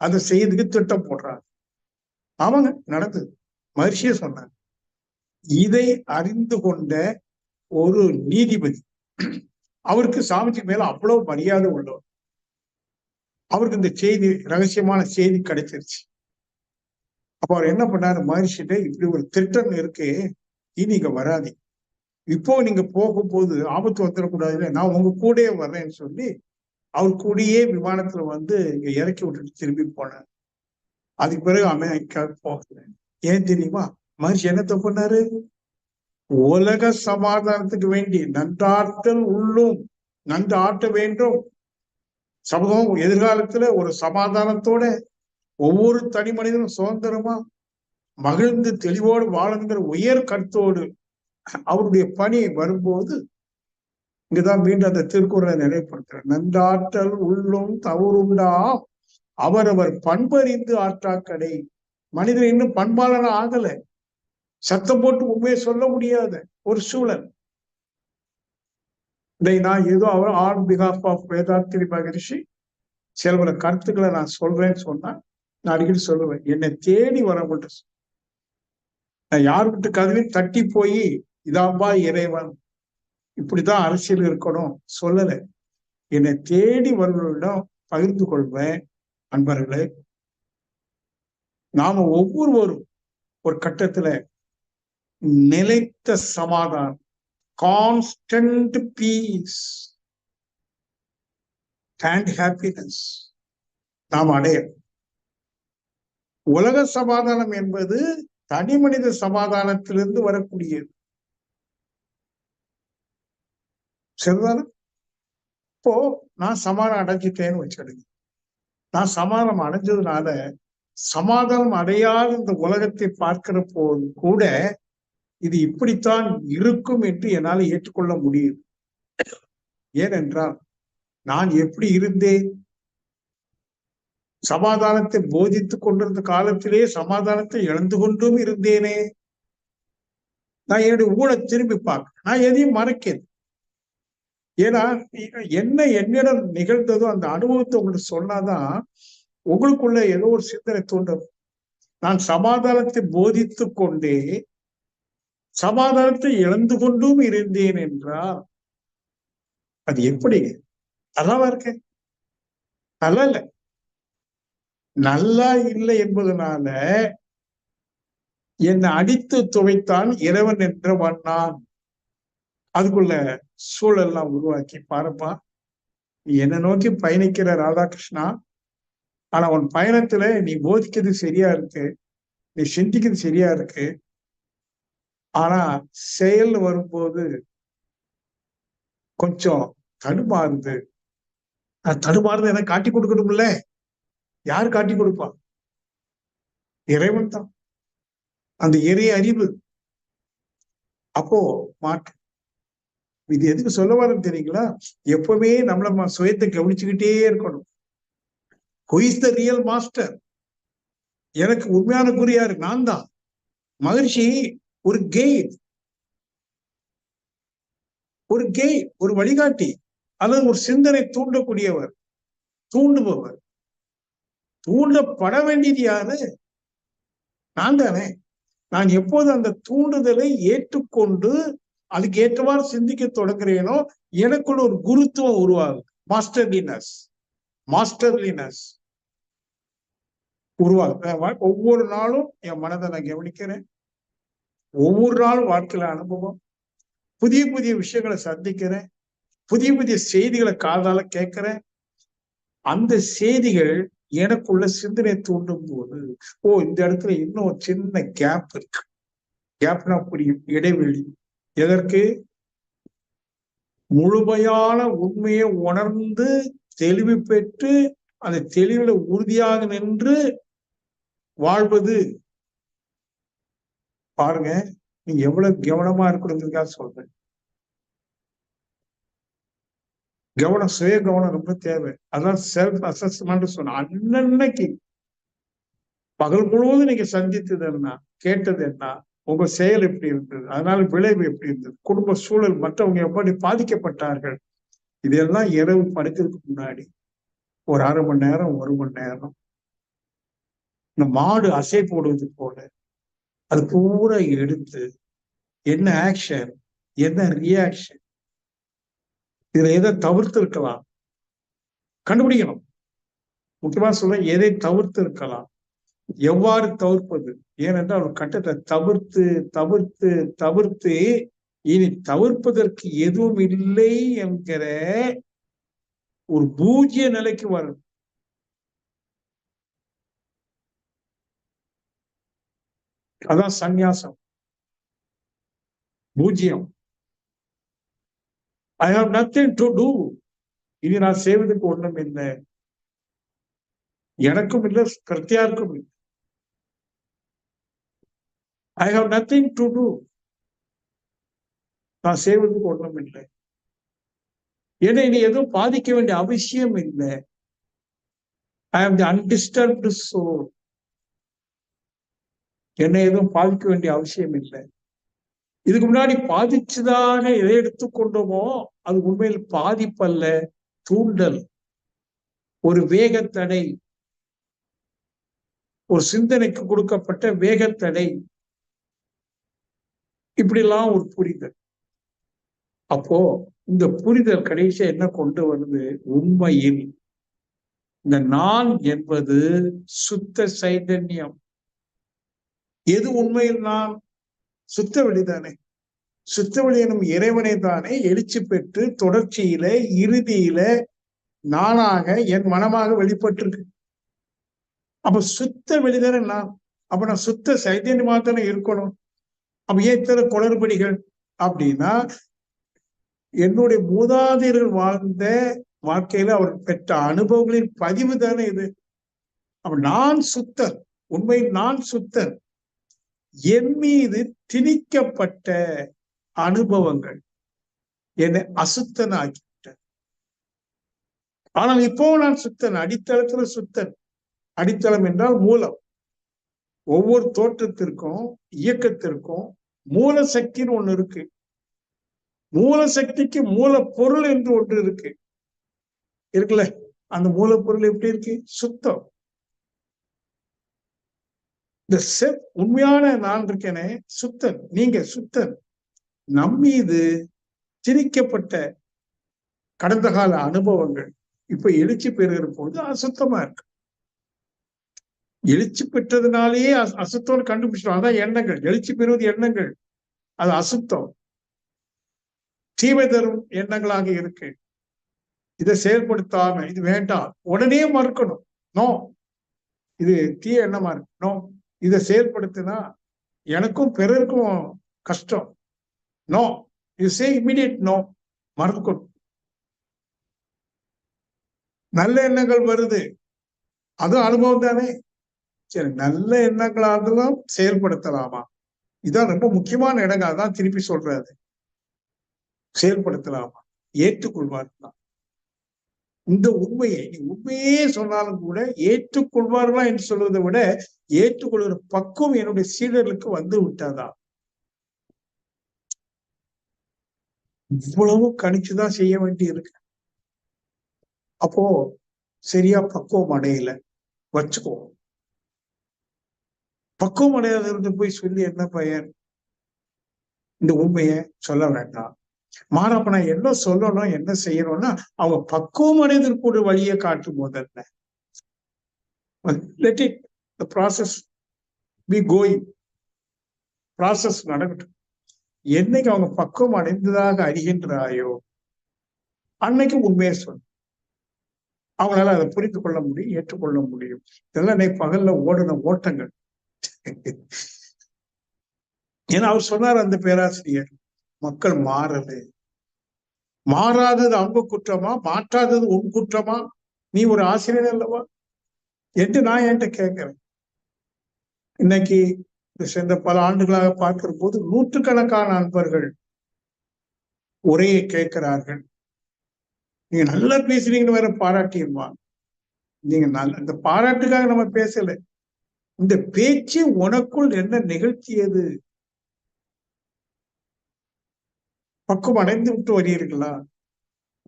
அதை செய்யறதுக்கு திட்டம் போடுறாங்க. அவங்க நடந்தது மகிழ்ச்சிய சொன்னாங்க. இதை அறிந்து கொண்ட ஒரு நீதிபதி, அவருக்கு சாமிஜி மேல அவ்வளவு மரியாதை உள்ளவர், அவருக்கு இந்த செய்தி, ரகசியமான செய்தி கிடைச்சிருச்சு. அப்ப அவர் என்ன பண்ணாரு, மகர்ஷிட்ட இப்படி ஒரு திட்டம் இருக்கு, இனி நீங்க வராதீங்க, இப்போ நீங்க போகும்போது ஆபத்து வந்துடக்கூடாதுன்னு நான் உங்க கூடயே வர்றேன்னு சொல்லி அவர் கூடயே விமானத்துல இங்க இறக்கி விட்டுட்டு திரும்பி போனார். அதுக்கு பிறகு அமெரிக்கா போகல. ஏன் தெரியுமா? மகர்ஷி என்ன தப்புனாரு? உலக சமாதானத்துக்கு வேண்டி நன்றாற்றல் உள்ளும் நன்று ஆட்ட வேண்டும். சமூகம் எதிர்காலத்துல ஒரு சமாதானத்தோட ஒவ்வொரு தனி மனிதனும் சுதந்திரமா மகிழ்ந்து தெளிவோடு வாழணுங்கிற உயர் கருத்தோடு அவருடைய பணி வரும்போது இங்கதான் மீண்டும் அந்த திருக்குறளை நினைவுபடுத்துற. நன்றாற்றல் உள்ளும் தவறுண்டா அவரவர் பண்பறிந்து ஆற்றாக்கடை. மனிதன் இன்னும் பண்பாளனா ஆகல, சத்தம் போட்டு உண்மையை சொல்ல முடியாத ஒரு சூழல். நான் ஏதோ அவர் ஆன் பிஹாஃப் ஆஃப் வேதாத்திரி மகரிஷி சில கருத்துக்களை நான் சொல்றேன்னு சொன்னா நான் அடிக்கடி சொல்லுவேன், என்னை தேடி வரவங்கள்ட்ட நான் யாருக்கிட்ட கதவையும் தட்டி போய் இதாம்பா இறைவன் இப்படிதான் அரசியல் இருக்கணும் சொல்லல. என்னை தேடி வருவர்களிடம் பகிர்ந்து கொள்வேன். அன்பர்களே, நாம ஒவ்வொருவரும் ஒரு கட்டத்துல நிலைத்த சமாதானம், கான்ஸ்டன்ட் பீஸ் அண்ட் ஹாப்பினஸ் நாம் அடைய. உலக சமாதானம் என்பது தனி மனித சமாதானத்திலிருந்து வரக்கூடியது. சரிதானே? இப்போ நான் சமாதானம் அடைஞ்சிட்டேன்னு வச்சுடுங்க. நான் சமாதானம் அடைஞ்சதுனால சமாதானம் அடையாத இந்த உலகத்தை பார்க்கிற போது கூட இது இப்படித்தான் இருக்கும் என்று என்னால் ஏற்றுக்கொள்ள முடியும். ஏனென்றால் நான் எப்படி இருந்தேன்? சமாதானத்தை போதித்துக் கொண்டிருந்த காலத்திலே சமாதானத்தை இழந்து கொண்டும் இருந்தேனே. நான் என்னுடைய ஊழ திரும்பி பார்க்க, நான் எதையும் மறைக்கிறேன். ஏன்னா என்ன என்னிடம் நிகழ்ந்ததோ அந்த அனுபவத்தை உங்களுக்கு சொன்னாதான் உங்களுக்குள்ள ஏதோ ஒரு சிந்தனை தோன்றும். நான் சமாதானத்தை போதித்துக் கொண்டே சமாதானத்தை இழந்து கொண்டும் இருந்தேன் என்றால் அது எப்படி? நல்லாவா இருக்கேன்? நல்லா இல்லை. நல்லா இல்லை என்பதனால என்னை அடித்து துவைத்தான் இறைவன் என்ற வண்ணான். அதுக்குள்ள சூழல்லாம் உருவாக்கி பாருப்பா, நீ என்னை நோக்கி பயணிக்கிற ராதாகிருஷ்ணா, ஆனா உன் பயணத்துல நீ போதிக்கிறது சரியா இருக்கு, நீ சிந்திக்கிறது சரியா இருக்கு. ஆனா செயல் வரும்போது கொஞ்சம் தடுமாறுது. தடுமாறுது எனக்கு காட்டி கொடுக்கணும்ல. யார் காட்டி கொடுப்பா? இறைவன் தான். அந்த இறை அறிவு. அப்போ மாற்று. இது எதுக்கு சொல்ல வரேன்னு தெரியுங்களா? எப்பவுமே நம்மள சுயத்தை கவனிச்சுக்கிட்டே இருக்கணும். Who is the real master? எனக்கு உண்மையான குரு யாரு? நான் தான். மகிழ்ச்சி ஒரு கெய்ட், ஒரு வழிகாட்டி, அல்லது ஒரு சிந்தனை தூண்டக்கூடியவர், தூண்டுபவர். தூண்டப்பட வேண்டியது யாரு? நான் தானே. நான் எப்போது அந்த தூண்டுதலை ஏற்றுக்கொண்டு அதுக்கு ஏற்றவாறு சிந்திக்க தொடங்குறேனோ எனக்குள்ள ஒரு குருத்துவம் உருவாகுது. மாஸ்டர்லினஸ் உருவாகுது. ஒவ்வொரு நாளும் என் மனதை நான் கவனிக்கிறேன். ஒவ்வொரு நாளும் வாழ்க்கையில அனுபவம், புதிய புதிய விஷயங்களை சந்திக்கிறேன், புதிய புதிய செய்திகளை காதால கேட்கிறேன். அந்த செய்திகள் எனக்குள்ள சிந்தனை தூண்டும் போது, இந்த இடத்துல இன்னும் ஒரு சின்ன கேப் இருக்கு. கேப்னா புரியும், இடைவெளி. எதற்கு? முழுமையான உண்மையை உணர்ந்து தெளிவு பெற்று அந்த தெளிவுல உறுதியாக நின்று வாழ்வது. பாருங்க, நீங்க எவ்வளவு கவனமா இருக்கணுங்கிறதுக்காக சொல்றேன். கவனம், சுய கவனம் ரொம்ப தேவை. அதான் செல்ஃப் அசஸ்மெண்ட் சொன்ன. அன்னன்னைக்கு பகல் முழுவதும் நீங்க சந்தித்தது என்ன, கேட்டது என்ன, உங்க செயல் எப்படி இருந்தது, அதனால விளைவு எப்படி இருந்தது, குடும்ப சூழல், மற்றவங்க எப்படி பாதிக்கப்பட்டார்கள், இதெல்லாம் இரவு படுக்கிறதுக்கு முன்னாடி ஒரு அரை மணி நேரம், 1 மணி நேரம், இந்த மாடு அசை போடுவது போல அது பூரா எடுத்து என்ன ஆக்ஷன், என்ன ரியாக்ஷன், இதுல எதை தவிர்த்து இருக்கலாம் கண்டுபிடிக்கணும். முக்கியமா சொல்ல, எதை தவிர்த்து இருக்கலாம், எவ்வாறு தவிர்ப்பது. ஏனென்றால் ஒரு கட்டத்தை தவிர்த்து தவிர்த்து தவிர்த்து இனி தவிர்ப்பதற்கு எதுவும் இல்லை என்கிற ஒரு பூஜ்ய நிலைக்கு வரும். அதான் சந்நியாசம், பூஜ்யம். I have nothing to do. இனி நான் செய்வதற்கு ஒண்ணும் இல்லை, எனக்கும் இல்லை, பிரத்யாருக்கும் இல்லை. I have nothing to do. நான் செய்வதற்கு ஒண்ணும் இல்லை, என்னை இனி எதுவும் பாதிக்க வேண்டிய அவசியம் இல்லை. ஐ ஆம் தி அன்டிஸ்டர்ப்டு சோல். என்னை எதுவும் பாதிக்க வேண்டிய அவசியம் இல்லை. இதுக்கு முன்னாடி பாதிச்சுதாக எதை எடுத்துக்கொண்டோமோ அது உண்மையில் பாதிப்பல்ல, தூண்டல், ஒரு வேகத்தடை, ஒரு சிந்தனைக்கு கொடுக்கப்பட்ட வேகத்தடை, இப்படிலாம் ஒரு புரிதல். அப்போ இந்த புரிதல் கடைசியா என்ன கொண்டு வருது? உண்மையில் இந்த நான் என்பது சுத்த சைதன்யம். எது உண்மையில் நான்? சுத்த வெளிதானே. சுத்த வெளி எனும் இறைவனை தானே எழுச்சி பெற்று தொடர்ச்சியில இறுதியில நானாக என் மனமாக வெளிப்பட்டிருக்கு. அப்ப சுத்த வெளிதானே நான். அப்ப நான் சுத்த சைதன்யமா தானே இருக்கணும். அப்ப ஏன் இத்தனை குளறுபடிகள் அப்படின்னா, என்னுடைய மூதாதையர்கள் வாழ்ந்த வாழ்க்கையில அவர் பெற்ற அனுபவங்களின் பதிவு தானே இது. அப்ப நான் சுத்தர், உண்மையில் நான் சுத்தர். என் மீது திணிக்கப்பட்ட அனுபவங்கள் என்னை அசுத்தன் ஆக்கிவிட்ட. ஆனால் இப்போ நான் சுத்தன், அடித்தளத்துல சுத்தன். அடித்தளம் என்றால் மூலம். ஒவ்வொரு தோற்றத்திற்கும் இயக்கத்திற்கும் மூல சக்தின்னு ஒண்ணு இருக்கு. மூல சக்திக்கு மூலப்பொருள் என்று ஒன்று இருக்குல்ல. அந்த மூலப்பொருள் எப்படி இருக்கு? சுத்தம். இந்த உண்மையான நான் இருக்கேனே சுத்தன், நீங்க சுத்தன். நம்மீது திணிக்கப்பட்ட கடந்த கால அனுபவங்கள் இப்ப எழுச்சி பெறுகிற போது அசுத்தமா இருக்கு. எழுச்சி பெற்றதுனாலேயே அசுத்தம் கண்டுபிடிச்சிடும். அதான் எண்ணங்கள். எழுச்சி பெறுவது எண்ணங்கள், அது அசுத்தம், தீமை தரும் எண்ணங்களாக இருக்கு. இதை செயல்படுத்தாம இது வேண்டாம் உடனே மறுக்கணும். நோ, இது தீய எண்ணமா இருக்கு, நோ. இதை செயல்படுத்தினா எனக்கும் பிறருக்கும் கஷ்டம், no. You say immediate no, மறுக்கணும். நல்ல எண்ணங்கள் வருது, அதுவும் அனுபவம் தானே. சரி, நல்ல எண்ணங்களாலும் செயல்படுத்தலாமா? இதான் ரொம்ப முக்கியமான இடங்க. அதான் திருப்பி சொல்றாரு, செயல்படுத்தலாமா, ஏற்றுக்கொள்வார்களா? இந்த உண்மையை நீ உண்மையே சொன்னாலும் கூட ஏற்றுக்கொள்வார்களா என்று சொல்வதை விட ஏற்றுக்கொள்கிற பக்குவம் என்னுடைய சீடர்களுக்கு வந்து விட்டதா? இவ்வளவு கணிச்சுதான் செய்ய வேண்டி இருக்கு. அப்போ சரியா பக்குவம் அடையல வச்சுக்கோ. பக்குவம் அடையாத இருந்து போய் சொல்லி என்ன பயன்? இந்த உண்மையை சொல்ல வேண்டாம். மாறாப்ப நான் என்ன சொல்லணும், என்ன செய்யணும்னா அவங்க பக்குவம் அடைவதற்கு வழியை காட்டும் முதல்ல. let it the process be going, process நடக்கட்டும். என்னைக்கு அவங்க பக்குவம் அடைந்ததாக அறிகின்றாயோ அன்னைக்கு உண்மையை சொல்லு. அவங்களால அதை புரிந்து கொள்ள முடியும், ஏற்றுக்கொள்ள முடியும். இதெல்லாம் பகல்ல ஓடின ஓட்டங்கள். ஏன்னா அவர் சொன்னார் அந்த பேராசிரியர், மக்கள் மாறல, மாறாதது அவங்க குற்றமா, மாற்றாதது உன் குற்றமா? நீ ஒரு ஆசிரியர் அல்லவா என்று நான் என்கிட்ட கேட்கிறேன். இன்னைக்கு சென்ற பல ஆண்டுகளாக பார்க்கிற போது நூற்றுக்கணக்கான நண்பர்கள் உரையை கேட்கிறார்கள். நீங்க நல்லா பேசுறீங்கன்னு வேற பாராட்டிடுவாங்க. நீங்க நல்ல இந்த பாராட்டுக்காக நம்ம பேசல, இந்த பேச்சு உனக்குள் என்ன நிகழ்த்தியது? பக்குவம் அடைந்து விட்டு வருகிறீர்களா?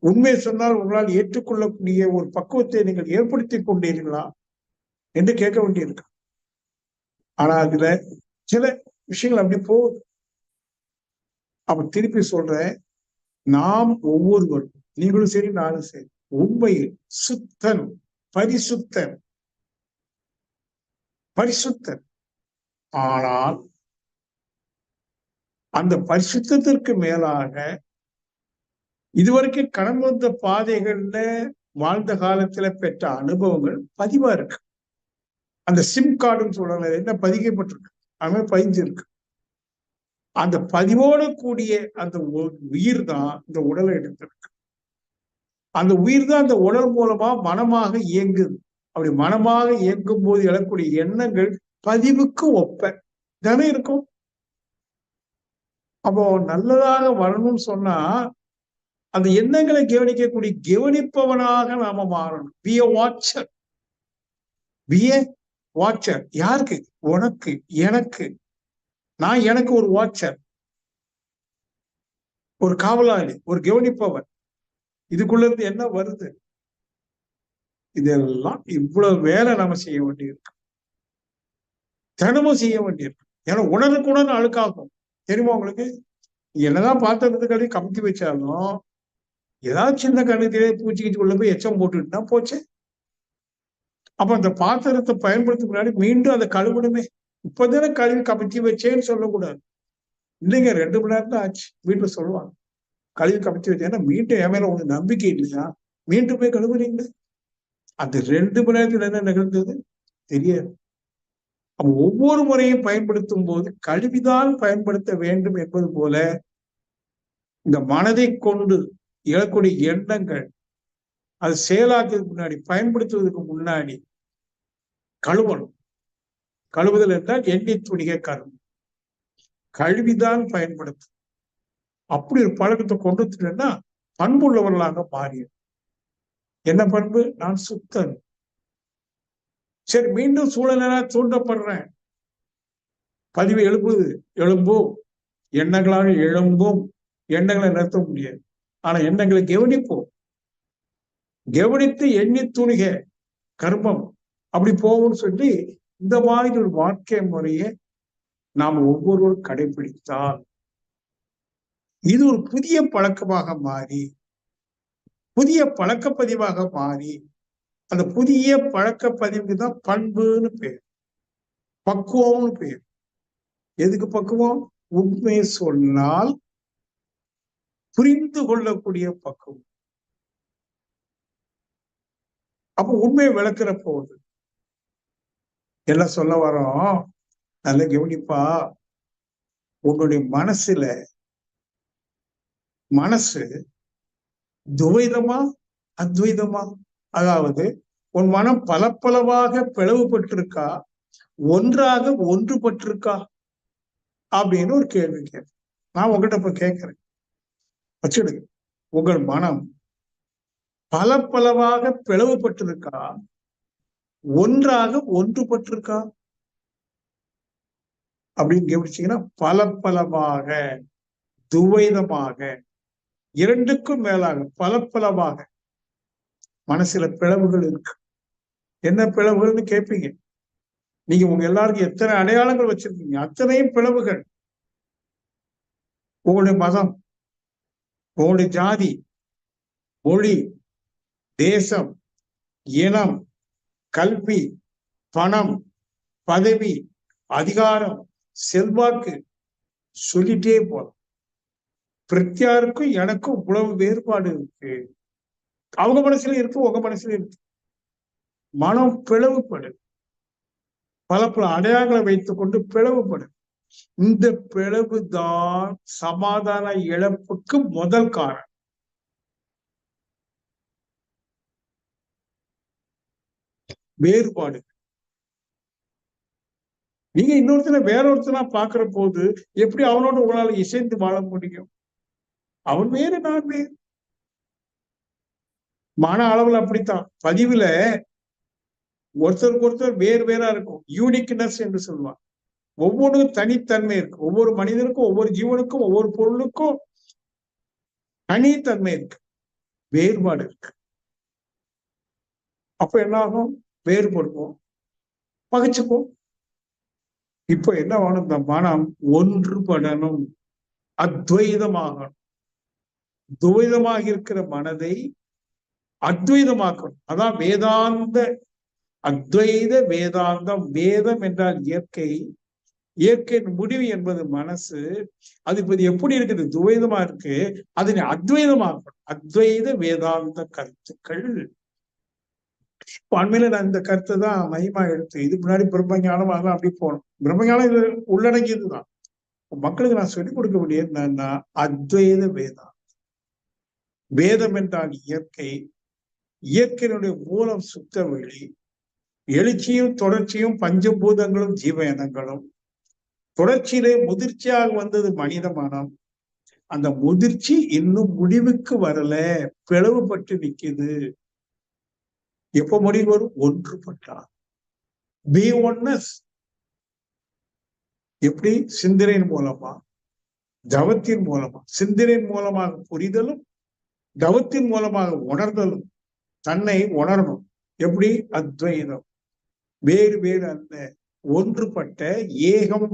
உண்மை சொன்னால் உங்களால் ஏற்றுக்கொள்ளக்கூடிய ஒரு பக்குவத்தை நீங்கள் ஏற்படுத்தி கொண்டீர்களா என்று கேட்க வேண்டியிருக்கு. ஆனா அதுல சில விஷயங்கள் அப்படி போகுது. அப்ப திருப்பி சொல்றேன், நாம் ஒவ்வொருவரும், நீங்களும் சரி நானும் சரி, உண்மையில் சுத்தன், பரிசுத்தன், பரிசுத்தன். ஆனால் அந்த பரிசுத்தத்திற்கு மேலாக இதுவரைக்கும் கடந்து வந்த பாதைகள்ல வாழ்ந்த காலத்துல பெற்ற அனுபவங்கள் பதிவா இருக்கு. அந்த சிம் கார்டுன்னு சொல்றாங்க, என்ன பதிக்கப்பட்டிருக்கு, அது பதிஞ்சிருக்கு. அந்த பதிவோடு கூடிய அந்த உயிர் தான் இந்த உடலை எடுத்திருக்கு. அந்த உயிர் தான் அந்த உடல் மூலமா மனமாக இயங்குது. அப்படி மனமாக இயங்கும் போது எழக்கூடிய எண்ணங்கள் பதிவுக்கு ஒப்ப தானே இருக்கும். அப்போ நல்லதாக வரணும்னு சொன்னா அந்த எண்ணங்களை கவனிக்கக்கூடிய கவனிப்பவனாக நாம மாறணும். பி எ வாட்சர், பி எ வாட்சர். யாருக்கு? உனக்கு, எனக்கு. நான் எனக்கு ஒரு வாட்சர், ஒரு காவலாளி, ஒரு கவனிப்பவர். இதுக்குள்ள இருந்து என்ன வருது? இதெல்லாம் இவ்வளவு வேலை நம்ம செய்ய வேண்டியிருக்கு, தினமும் செய்ய வேண்டியிருக்கு. ஏன்னா உணர்வுக்குடன் அழுக்காகும். தெரியுமா உங்களுக்கு? என்னதான் பாத்திரத்துக்கு கழுவி கமுத்தி வச்சாலும் ஏதாவது சின்ன கணக்கிலே பூச்சிக்கிட்டு உள்ள போய் எச்சம் போட்டுக்கிட்டுனா போச்சு. அப்ப அந்த பாத்திரத்தை பயன்படுத்த முன்னாடி மீண்டும் அதை கழுவணுமே. இப்பதானே கழுவி கமுத்தி வச்சேன்னு சொல்லக்கூடாது. இல்லைங்க, 2 மணி நேரம் தான் ஆச்சு, வீட்டுல சொல்லுவாங்க. கழுவி கமுத்தி வச்சேன்னா மீண்டும் என் மேல உங்களுக்கு நம்பிக்கை இல்லையா, மீண்டும் போய் கழுவுறீங்க. அந்த 2 மணி நேரத்துல என்ன நிகழ்ந்தது தெரியாது. அப்ப ஒவ்வொரு முறையும் பயன்படுத்தும் போது கழுவிதான் பயன்படுத்த வேண்டும் என்பது போல இந்த மனதை கொண்டு எழக்கூடிய எண்ணங்கள் அது செயலாக்குறதுக்கு முன்னாடி, பயன்படுத்துவதற்கு முன்னாடி கழுவணும். கழுவுதல் என்றால் எண்ணி துணிக கரும், கழுவிதான் பயன்படுத்தும். அப்படி ஒரு பழக்கத்தை கொண்டு வந்துட்டேன்னா பண்புள்ளவர்களாக மாறிடும். என்ன பண்பு? நான் சுத்தன். சரி, மீண்டும் சூழலாக தூண்டப்படுறேன், பதிவு எழுப்புது, எழும்பும், எண்ணங்களாக எழும்பும். எண்ணங்களை நிறுத்த முடியாது, ஆனா எண்ணங்களை கவனிப்போம். கவனித்து எண்ணி துணிக கர்மம் அப்படி போகும்னு சொல்லி இந்த மாதிரி ஒரு வாழ்க்கை முறையை நாம் ஒவ்வொருவரும் கடைபிடித்தால் இது ஒரு புதிய பழக்கமாக மாறி, புதிய பழக்கப்பதிவாக மாறி, அந்த புதிய பழக்கப்பதிவுக்கு தான் பண்புன்னு பேர், பக்குவம்னு பேர். எதுக்கு பக்குவம்? உண்மை சொன்னால் புரிந்து கொள்ளக்கூடிய பக்குவம். அப்ப உண்மையை விளக்குற போது என்ன சொல்ல வரோம், நல்ல கவனிப்பா. உன்னுடைய மனசு துவைதமா அத்வைதமா? அதாவது உன் மனம் பலப்பலவாக பிளவுபட்டிருக்கா, ஒன்றாக ஒன்றுபட்டிருக்கா அப்படின்னு ஒரு கேள்வி கேட்க நான் உங்ககிட்ட இப்ப கேட்கிறேன். வச்சிடுங்க. உங்கள் மனம் பலப்பலவாக பிளவுபட்டிருக்கா, ஒன்றாக ஒன்றுபட்டிருக்கா அப்படின்னு கவனிச்சீங்கன்னா, பலப்பலவாக, துவைதமாக, இரண்டுக்கும் மேலாக பலப்பலவாக மனசுல பிளவுகள் இருக்கு. என்ன பிளவுகள்னு கேட்பீங்க. நீங்க உங்க எல்லாருக்கும் எத்தனை அடையாளங்கள் வச்சிருக்கீங்க, அத்தனையும் பிளவுகள். உங்களுடைய மதம், உங்களுடைய ஜாதி, மொழி, தேசம், இனம், கல்வி, பணம், பதவி, அதிகாரம், செல்வாக்கு, சொல்லிட்டே போலாம். பிரத்யாருக்கும் எனக்கும் இவ்வளவு வேறுபாடு இருக்கு. அவங்க மனசுல இருக்கு, உங்க மனசுல இருக்கு. மனம் பிளவுபடு, பல அடையாளங்களை வைத்துக் கொண்டு பிளவுபடு. இந்த பிளவுதான் சமாதான இழப்புக்கு முதல் காரணம். வேறுபாடு. நீங்க இன்னொருத்தனை வேற ஒருத்தனா பாக்குற போது எப்படி அவனோட உங்களால இசைந்து வாழ முடியும்? அவன் வேறு, நான் வேறு. மன அளவுல அப்படித்தான். பதிவுல ஒருத்தருக்கு ஒருத்தர் வேறு வேறா இருக்கும். யூனிக்னஸ் என்று சொல்லுவாங்க. ஒவ்வொன்றுக்கும் தனித்தன்மை இருக்கு. ஒவ்வொரு மனிதனுக்கும், ஒவ்வொரு ஜீவனுக்கும், ஒவ்வொரு பொருளுக்கும் தனித்தன்மை இருக்கு, வேறுபாடு இருக்கு. அப்ப என்ன ஆகும்? வேறுபடுவோம், பகைச்சுப்போம். இப்ப என்ன வேணும்? இந்த மனம் ஒன்றுபடணும், அத்வைதமாகணும். துவைதமாக இருக்கிற மனதை அத்வைதமாக்கணும். அதான் வேதாந்த, அத்வைத வேதாந்தம். வேதம் என்றால் இயற்கை, இயற்கையின் முடிவு என்பது மனசு. அது இப்ப எப்படி இருக்குது? துவைதமா இருக்கு. அதனை அத்வைதமாக்கணும். அத்வைத வேதாந்த கருத்துக்கள். உண்மையில நான் இந்த கருத்தை தான் மையமா எடுத்து, இதுக்கு முன்னாடி பிரம்மஞானம் அதெல்லாம் அப்படி போகணும். பிரம்மஞானம் இது உள்ளடங்கியதுதான். மக்களுக்கு நான் சொல்லிக் கொடுக்க வேண்டியது என்னன்னா, அத்வைத வேதம். வேதம் என்றால் இயற்கை, இயற்கையினுடைய மூலம் சுத்த வெளி, எழுச்சியும் தொடர்ச்சியும் பஞ்சபூதங்களும் ஜீவனங்களும், தொடர்ச்சியிலே முதிர்ச்சியாக வந்தது மனித மனம். அந்த முதிர்ச்சி இன்னும் முடிவுக்கு வரல, பிளவுபட்டு நிக்குது. எப்ப முடிவு வரும்? ஒன்றுபட்டார். Be oneness. எப்படி? சிந்தனையின் மூலமா, தவத்தின் மூலமா. சிந்தனையின் மூலமாக புரிதலும், தவத்தின் மூலமாக உணர்தலும். தன்னை உணரணும். எப்படி? அத்வைதம். வேறு வேறு அல்ல, ஒன்றுபட்ட ஏகம்,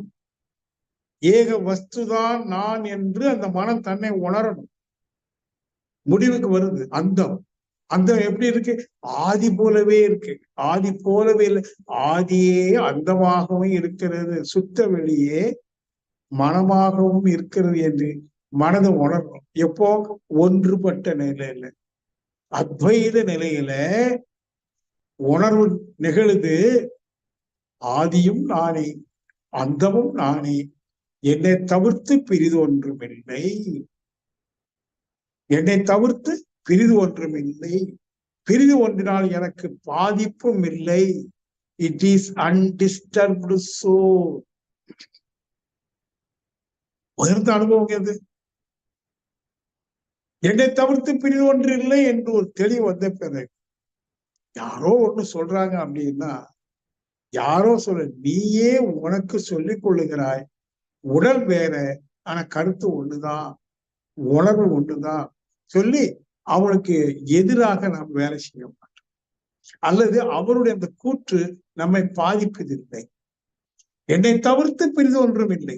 ஏக வஸ்துதான் நான் என்று அந்த மனம் தன்னை உணரணும். முடிவுக்கு வருது. அந்தம். அந்தம் எப்படி இருக்கு? ஆதி போலவே இருக்கு. ஆதி போலவே இல்லை, ஆதியே அந்தமாகவும் இருக்கிறது, சுத்த வெளியே மனமாகவும் இருக்கிறது என்று மனதை உணரணும். எப்போ? ஒன்றுபட்ட நிலையில, அத்வைத நிலையில உணர்வு நிகழுது. ஆதியும் நானே, அந்தமும் நானே, என்னை தவிர்த்து பிரிது ஒன்றுமில்லை, என்னை தவிர்த்து பிரிது ஒன்றுமில்லை. பிரிது ஒன்றினால் எனக்கு பாதிப்பும் இல்லை. It is undisturbed soul. உயர்ந்த அனுபவம் எது? என்னை தவிர்த்து பிரிது ஒன்று இல்லை என்று ஒரு தெளிவு வந்த பிறகு, யாரோ ஒண்ணு சொல்றாங்க அப்படின்னா, யாரோ சொல்ல, நீயே உனக்கு சொல்லிக் கொள்ளுகிறாய். உடல் வேற, ஆனா கருத்து ஒண்ணுதான், உணர்வு ஒண்ணுதான் சொல்லி அவனுக்கு எதிராக நாம் வேலை செய்ய மாட்டோம். அல்லது அவருடைய அந்த கூற்று நம்மை பாதிப்பதில்லை. என்னை தவிர்த்து பிரிது ஒன்றும் இல்லை.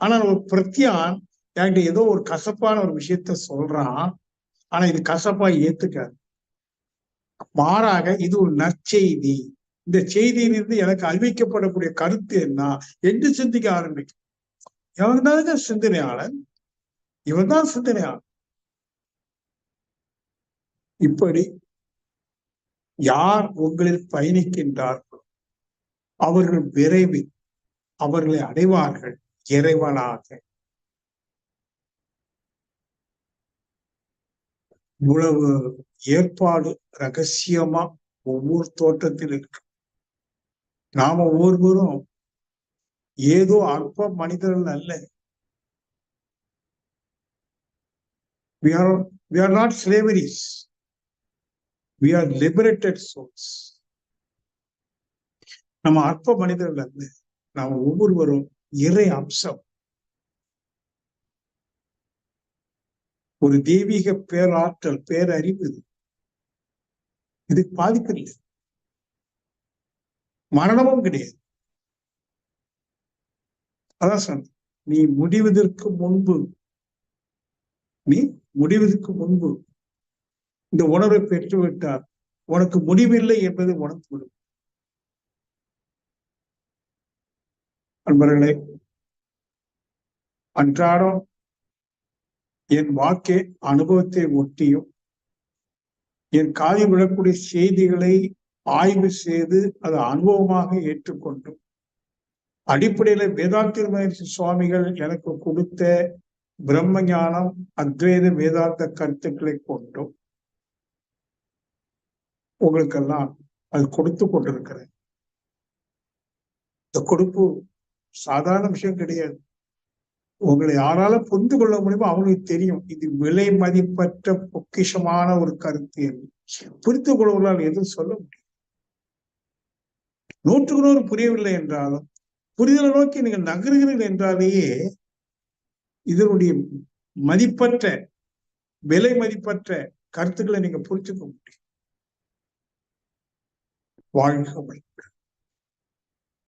ஆனால் ஒரு பிரத்யான் என்கிட்ட ஏதோ ஒரு கசப்பான ஒரு விஷயத்த சொல்றான், ஆனா இது கசப்பா ஏத்துக்காது. மாறாக இது ஒரு நற்செய்தி, இந்த செய்தியிலிருந்து எனக்கு அறிவிக்கப்படக்கூடிய கருத்து என்ன என்று சிந்திக்க ஆரம்பிக்கும். இவன் தான் சிந்தனையாளன், இவன் தான் சிந்தனையாளன். இப்படி யார் உங்களில் பயணிக்கின்றார்களோ அவர்கள் விரைவில் அவர்களை அடைவார்கள் இறைவனாக. இவ்வளவு ஏற்பாடு ரகசியமா ஒவ்வொரு தோற்றத்தில் இருக்கு. நாம ஒவ்வொருவரும் ஏதோ அற்ப மனிதர்கள் அல்ல. We are not slaveries. We are liberated souls. நம்ம அற்ப மனிதர்கள் அல்ல. நாம் ஒவ்வொருவரும் இறை அம்சம். ஒரு தெய்வீக பேராற்றல், பேரறிவு. இதுக்கு பாதிப்பு இல்லை, மரணமும் கிடையாது. அதான் சொன்ன, நீ முடிவதற்கு முன்பு இந்த உணர்வை பெற்றுவிட்டால் உனக்கு முடிவில்லை என்பது உனக்கு விடும். அன்பர்களே, அன்றாடம் என் வாக்கே அனுபவத்தை ஒட்டியும் என் காதில் விழக்கூடிய செய்திகளை ஆய்வு செய்து அதை அனுபவமாக ஏற்றுக்கொண்டும் அடிப்படையில வேதாந்த மகரிஷி சுவாமிகள் எனக்கு கொடுத்த பிரம்ம ஞானம், அத்வைத வேதாந்த கருத்துக்களை கொண்டும் உங்களுக்கெல்லாம் அது கொடுத்து கொண்டிருக்கிறேன். இந்த கொடுப்பு சாதாரண விஷயம் கிடையாது. உங்களை யாரால புரிந்து கொள்ள முடியுமோ அவங்களுக்கு தெரியும் இது விலை மதிப்பற்ற பொக்கிஷமான ஒரு கருத்து என்று. புரிந்து கொள்வதால் எதுவும் சொல்ல முடியும். 100க்கு 100 புரியவில்லை என்றாலும் புரிதலை நோக்கி நீங்கள் நகருகிறீர்கள் என்றாலேயே இதனுடைய மதிப்பற்ற, விலை மதிப்பற்ற கருத்துக்களை நீங்க புரிஞ்சுக்க முடியும். வாழ்க வளமுடன்.